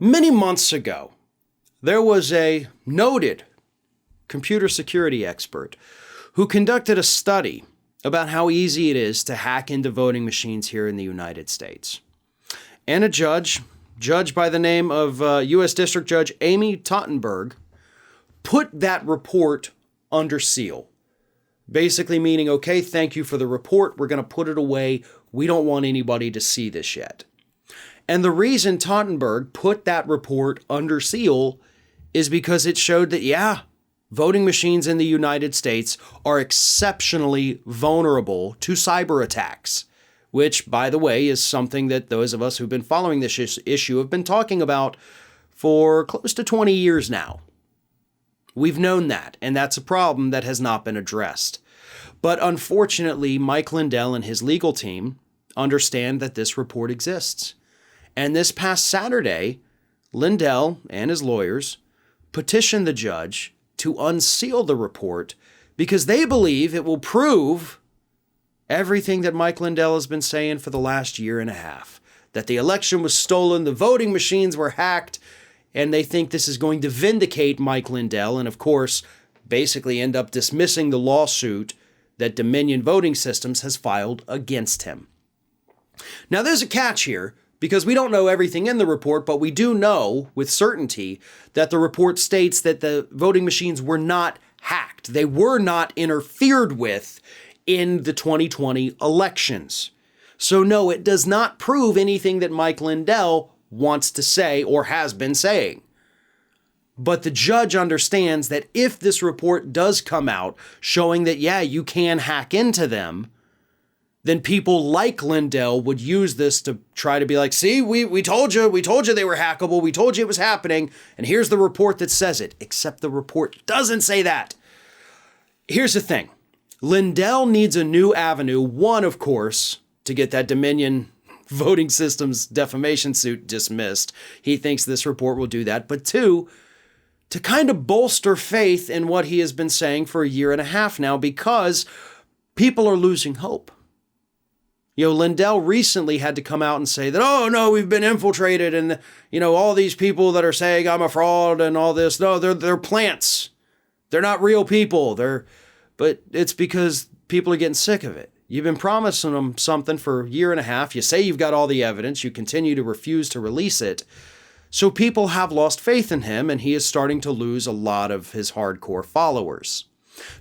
Many months ago, there was a noted computer security expert who conducted a study about how easy it is to hack into voting machines here in the United States. And a judge by the name of U.S. District Judge Amy Totenberg, put that report under seal. Basically meaning, okay, thank you for the report. We're going to put it away. We don't want anybody to see this yet. And the reason Totenberg put that report under seal is because it showed that, voting machines in the United States are exceptionally vulnerable to cyber attacks, which, by the way, is something that those of us who've been following this issue have been talking about for close to 20 years now. We've known that, and that's a problem that has not been addressed. But unfortunately, Mike Lindell and his legal team understand that this report exists. And this past Saturday, Lindell and his lawyers petitioned the judge to unseal the report because they believe it will prove everything that Mike Lindell has been saying for the last year and a half, that the election was stolen, the voting machines were hacked, and they think this is going to vindicate Mike Lindell and, of course, basically end up dismissing the lawsuit that Dominion Voting Systems has filed against him. Now, there's a catch here, because we don't know everything in the report, but we do know with certainty that the report states that the voting machines were not hacked. They were not interfered with in the 2020 elections. So no, it does not prove anything that Mike Lindell wants to say or has been saying. But the judge understands that if this report does come out showing that, you can hack into them, then people like Lindell would use this to try to be like, see, we told you they were hackable, we told you it was happening, and here's the report that says it, except the report doesn't say that. Here's the thing. Lindell needs a new avenue, one, of course, to get that Dominion Voting Systems defamation suit dismissed. He thinks this report will do that, but two, to kind of bolster faith in what he has been saying for a year and a half now, because people are losing hope. Lindell recently had to come out and say that, oh, no, we've been infiltrated and, all these people that are saying I'm a fraud and all this, no, they're plants. They're not real people. But it's because people are getting sick of it. You've been promising them something for a year and a half. You say you've got all the evidence. You continue to refuse to release it. So people have lost faith in him, and he is starting to lose a lot of his hardcore followers.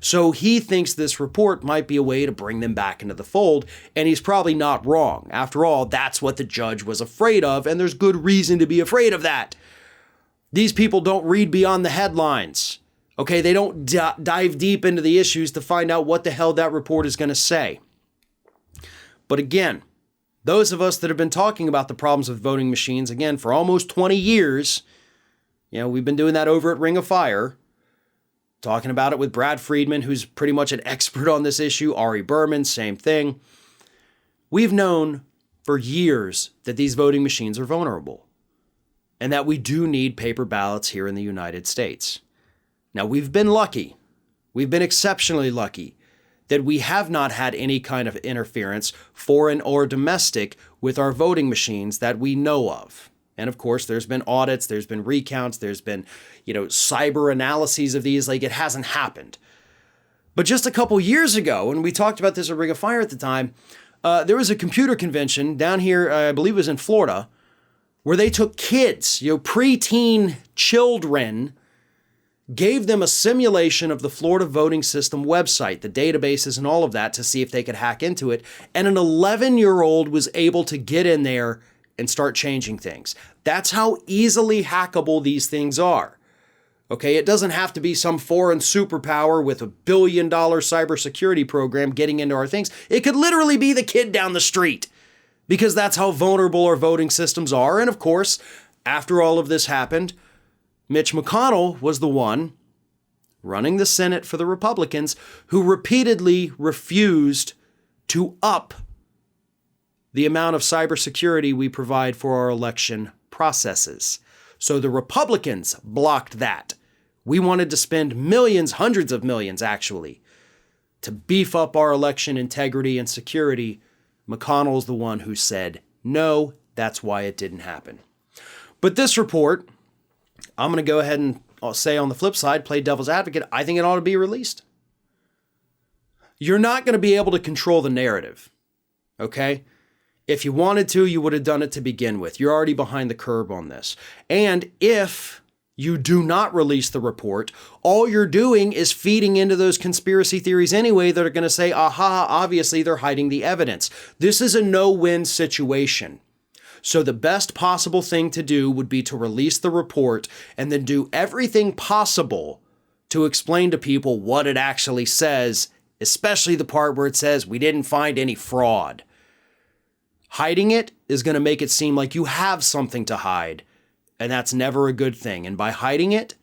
So he thinks this report might be a way to bring them back into the fold, and he's probably not wrong. After all, that's what the judge was afraid of, and there's good reason to be afraid of that. These people don't read beyond the headlines. Okay, they don't dive deep into the issues to find out what the hell that report is going to say. But again, those of us that have been talking about the problems with voting machines, again, for almost 20 years, we've been doing that over at Ring of Fire, talking about it with Brad Friedman, who's pretty much an expert on this issue. Ari Berman, same thing. We've known for years that these voting machines are vulnerable and that we do need paper ballots here in the United States. Now, we've been lucky. We've been exceptionally lucky that we have not had any kind of interference, foreign or domestic, with our voting machines that we know of. And of course, there's been audits, there's been recounts, there's been, cyber analyses of these, like it hasn't happened. But just a couple years ago, and we talked about this at Ring of Fire at the time, there was a computer convention down here, I believe it was in Florida, where they took kids, preteen children, gave them a simulation of the Florida voting system website, the databases and all of that, to see if they could hack into it. And an 11-year-old was able to get in there and start changing things. That's how easily hackable these things are. Okay, it doesn't have to be some foreign superpower with $1 billion cybersecurity program getting into our things. It could literally be the kid down the street, because that's how vulnerable our voting systems are. And of course, after all of this happened, Mitch McConnell was the one running the Senate for the Republicans who repeatedly refused to up the amount of cybersecurity we provide for our election processes. So the Republicans blocked that. We wanted to spend millions, hundreds of millions actually, to beef up our election integrity and security. McConnell's the one who said, no, that's why it didn't happen. But this report, I'm going to go ahead and I'll say on the flip side, play devil's advocate, I think it ought to be released. You're not going to be able to control the narrative, okay? If you wanted to, you would have done it to begin with. You're already behind the curve on this. And if you do not release the report, all you're doing is feeding into those conspiracy theories anyway that are going to say, aha, obviously they're hiding the evidence. This is a no-win situation. So the best possible thing to do would be to release the report and then do everything possible to explain to people what it actually says, especially the part where it says we didn't find any fraud. Hiding it is going to make it seem like you have something to hide, and that's never a good thing. And by hiding it,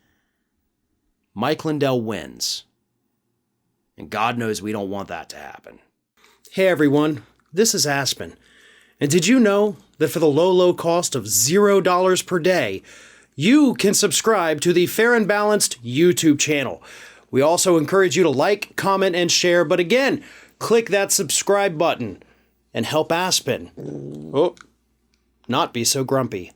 Mike Lindell wins. And God knows we don't want that to happen. Hey everyone, this is Aspen. And did you know that for the low cost of $0 per day, you can subscribe to the Fair and Balanced YouTube channel? We also encourage you to like, comment, and share. But again, click that subscribe button and help Aspen not be so grumpy.